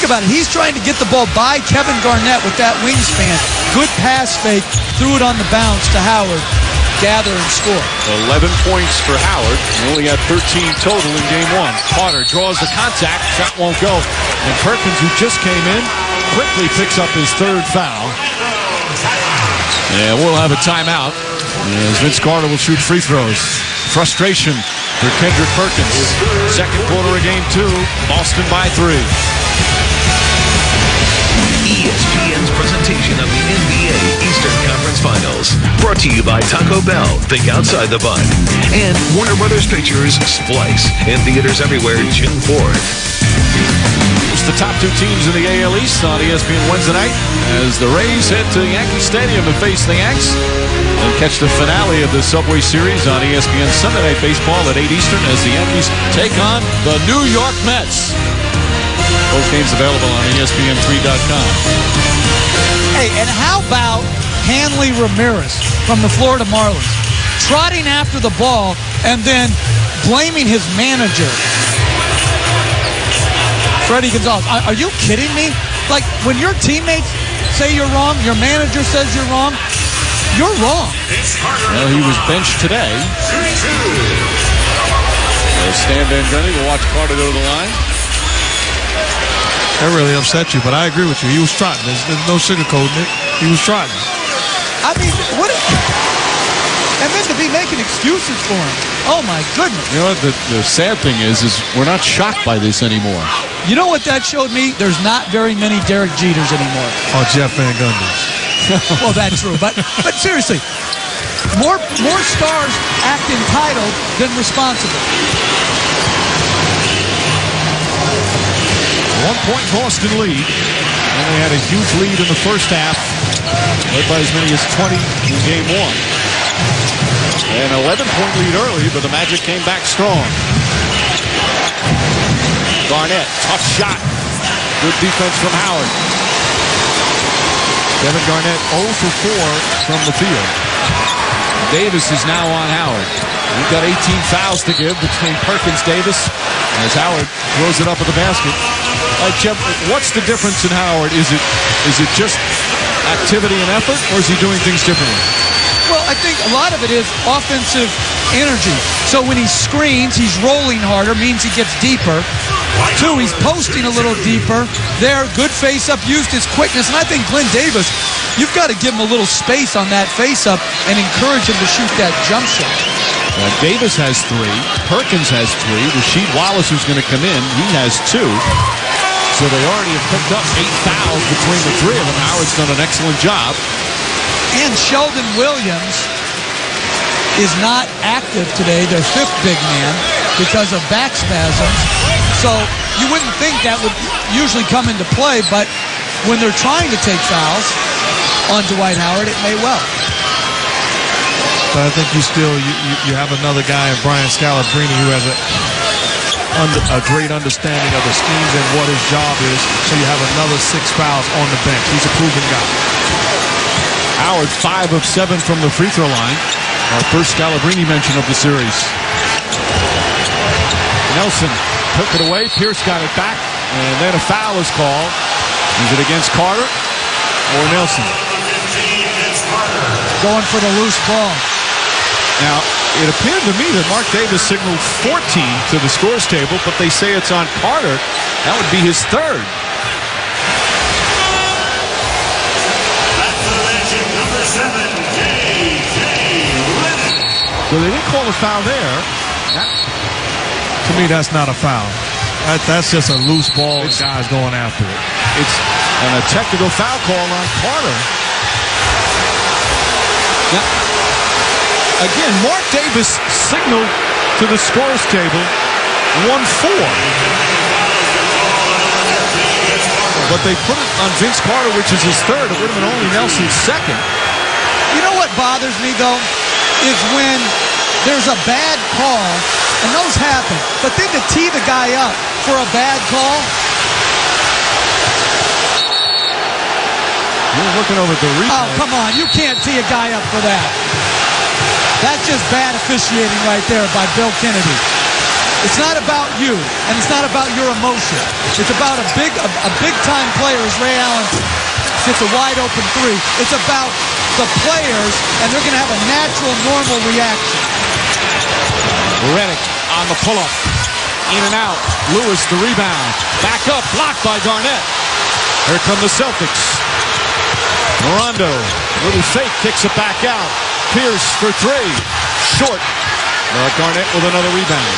about it. He's trying to get the ball by Kevin Garnett with that wingspan. Good pass fake. Threw it on the bounce to Howard. Gather and score. 11 points for Howard. He only had 13 total in game one. Carter draws the contact. Shot won't go. And Perkins, who just came in, quickly picks up his third foul. And we'll have a timeout as Vince Carter will shoot free throws. Frustration for Kendrick Perkins. Second quarter of game two. Boston by 3. ESPN's presentation of the NBA Eastern Conference Finals. Brought to you by Taco Bell, think outside the bun. And Warner Brothers Pictures, Splice. In theaters everywhere, June 4th. It's the top two teams in the AL East on ESPN Wednesday night as the Rays head to Yankee Stadium to face the Yanks. And catch the finale of the Subway Series on ESPN Sunday Night Baseball at 8 Eastern as the Yankees take on the New York Mets. Both games available on ESPN3.com. Hey, and how about Hanley Ramirez from the Florida Marlins trotting after the ball and then blaming his manager, Freddie Gonzalez? Are you kidding me? Like, when your teammates say you're wrong, your manager says you're wrong, you're wrong. Well, he was benched today. Stan Van Gundy will watch Carter go to the line. That really upset you, but I agree with you. He was trotting. There's no sugarcoating it. He was trotting. I mean, what? And then to be making excuses for him. Oh, my goodness. You know what? The sad thing is we're not shocked by this anymore. You know what that showed me? There's not very many Derek Jeters anymore. Oh, Jeff Van Gundy. Well, that's true. But seriously, more stars act entitled than responsible. 1-point Boston lead. And they had a huge lead in the first half, led by as many as 20 in game one. An 11-point lead early, but the Magic came back strong. Garnett, tough shot. Good defense from Howard. Kevin Garnett 0 for 4 from the field. Davis is now on Howard. We've got 18 fouls to give between Perkins, Davis, as Howard throws it up at the basket. Jeff, what's the difference in Howard? Is it just activity and effort, or is he doing things differently? Well, I think a lot of it is offensive energy. So when he screens, he's rolling harder, means he gets deeper. 2, he's posting a little deeper. There, good face-up, used his quickness. And I think Glenn Davis, you've got to give him a little space on that face-up and encourage him to shoot that jump shot. Davis has 3. Perkins has 3. Rasheed Wallace, who's going to come in, he has 2. So they already have picked up 8 fouls between the 3 of them. Howard's done an excellent job. And Sheldon Williams is not active today, their 5th big man, because of back spasms. So you wouldn't think that would usually come into play, but when they're trying to take fouls on Dwight Howard, it may well. But I think you have another guy in Brian Scalabrine who has a great understanding of the schemes and what his job is. So you have another 6 fouls on the bench. He's a proven guy. Howard 5 of 7 from the free throw line. Our first Scalabrine mention of the series. Nelson took it away. Pierce got it back, and then a foul is called. Is it against Carter or Nelson? Going for the loose ball. Now, it appeared to me that Mark Davis signaled 14 to the scores table, but they say it's on Carter. That would be his 3rd. So they didn't call a foul there. To me, that's not a foul. That's just a loose ball and guys going after it. It's a technical foul call on Carter. Now, again, Mark Davis signaled to the scores table 1-4. But they put it on Vince Carter, which is his 3rd. It would have been only Nelson's 2nd. You know what bothers me, though, is when there's a bad call, and those happen, but then to tee the guy up for a bad call. You're looking over at the replay. Oh, come on. You can't tee a guy up for that. That's just bad officiating right there by Bill Kennedy. It's not about you, and it's not about your emotion. It's about a big-time player as Ray Allen hits a wide-open three. It's about the players, and they're going to have a natural, normal reaction. Redick on the pull-up. In and out. Lewis, the rebound. Back up, blocked by Garnett. Here come the Celtics. Rondo, little fake, kicks it back out. Pierce for three. Short. Garnett with another rebound.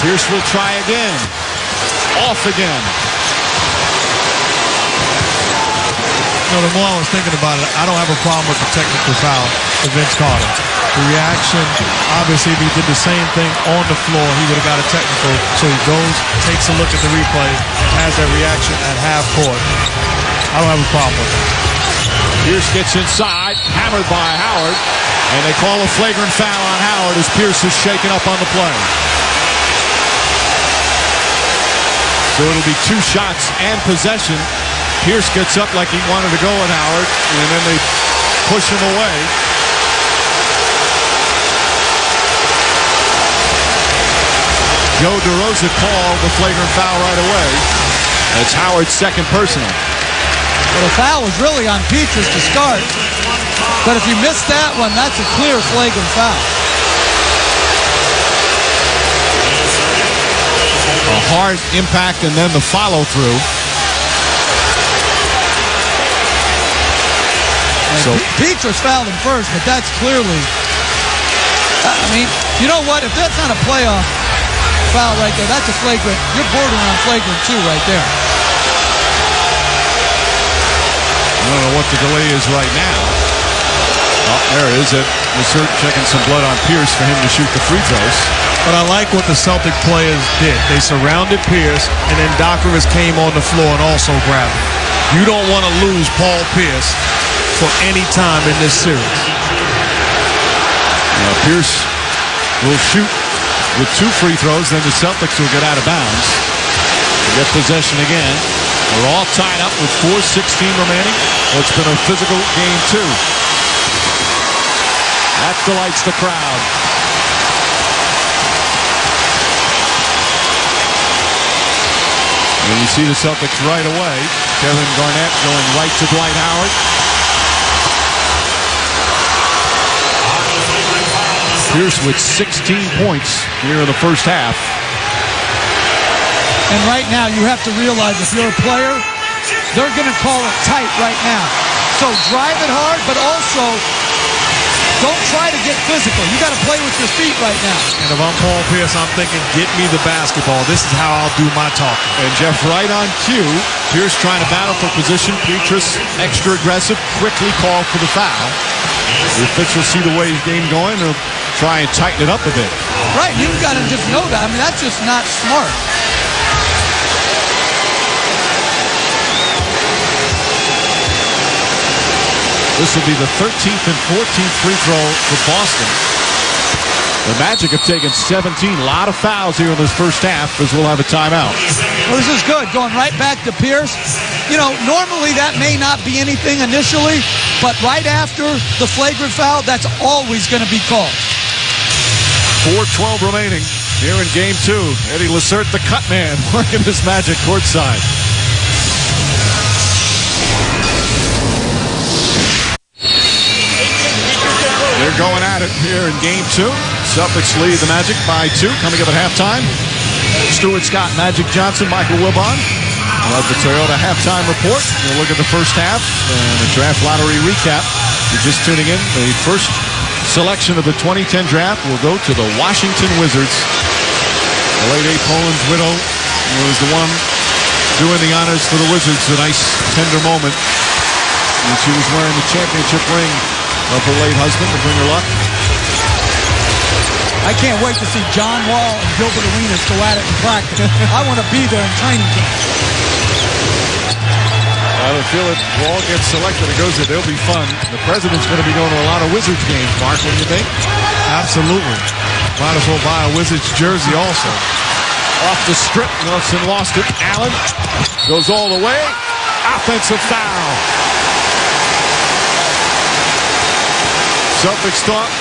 Pierce will try again. Off again. The more I was thinking about it, I don't have a problem with the technical foul for Vince Carter. The reaction, obviously, if he did the same thing on the floor, he would have got a technical. So he goes, takes a look at the replay, has that reaction at half court. I don't have a problem with it. Pierce gets inside, hammered by Howard, and they call a flagrant foul on Howard as Pierce is shaken up on the play. So it'll be 2 shots and possession. Pierce gets up like he wanted to go with Howard, and then they push him away. Joe DeRosa called the flagrant foul right away. That's Howard's second personal. Well, the foul was really on Petrus to start. But if you missed that one, that's a clear flagrant foul. A hard impact and then the follow-through. So Petrus fouled him first, but that's clearly... I mean, you know what? If that's not a playoff foul right there, that's a flagrant. You're bordering on flagrant too right there. I don't know what the delay is right now. Oh, there it is. Lissert checking some blood on Pierce for him to shoot the free throws. But I like what the Celtic players did. They surrounded Pierce, and then Doc Rivers came on the floor and also grabbed him. You don't want to lose Paul Pierce for any time in this series. Now Pierce will shoot with 2 free throws, then the Celtics will get out of bounds. They get possession again. We're all tied up with 4:16 remaining. It's been a physical game too. That delights the crowd. And you see the Celtics right away. Kevin Garnett going right to Dwight Howard. Pierce with 16 points here in the first half. And right now, you have to realize if you're a player, they're going to call it tight right now. So drive it hard, but also don't try to get physical. You got to play with your feet right now. And if I'm Paul Pierce, I'm thinking, get me the basketball. This is how I'll do my talking. And Jeff right on cue. Pierce trying to battle for position. Petrus extra aggressive, quickly called for the foul. The officials see the way his game going. They'll try and tighten it up a bit. Right, you've got to just know that. I mean, that's just not smart. This will be the 13th and 14th free throw for Boston. The Magic have taken 17. A lot of fouls here in this first half as we'll have a timeout. Well, this is good. Going right back to Pierce. You know, normally that may not be anything initially, but right after the flagrant foul, that's always going to be called. 4:12 remaining here in game 2. Eddie Lissert, the cut man, working this Magic courtside. They're going at it here in game 2. Celtics lead the Magic by 2. Coming up at halftime, Stuart Scott, Magic Johnson, Michael Wilbon. We'll have the Toyota halftime report. We'll look at the first half and a draft lottery recap. If you're just tuning in, the first selection of the 2010 draft will go to the Washington Wizards. The late A. Poland's widow was the one doing the honors for the Wizards. A nice, tender moment. And she was wearing the championship ring of her late husband to bring her luck. I can't wait to see John Wall and Gilbert Arenas go at it in practice. I want to be there in training camp. I don't feel it. Wall gets selected. It goes there. They'll be fun. The president's going to be going to a lot of Wizards games, Mark. What do you think? Absolutely. Might as well buy a Wizards jersey also. Off the strip. Nelson lost it. Allen goes all the way. Offensive foul. Celtics thought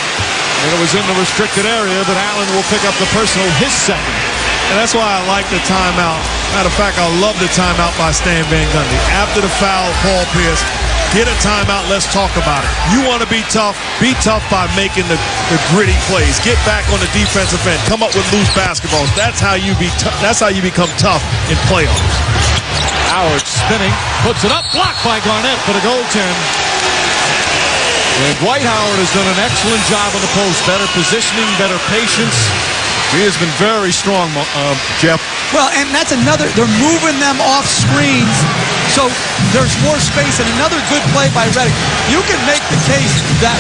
And it was in the restricted area that Allen will pick up the personal, his second. And that's why I like the timeout. Matter of fact, I love the timeout by Stan Van Gundy. After the foul, Paul Pierce, get a timeout, let's talk about it. You want to be tough by making the gritty plays. Get back on the defensive end. Come up with loose basketballs. That's how you become tough in playoffs. Howard spinning, puts it up, blocked by Garnett for the goaltend. And Dwight Howard has done an excellent job on the post. Better positioning, better patience. He has been very strong, Jeff. Well, and that's another, they're moving them off screens, so there's more space, and another good play by Redick. You can make the case that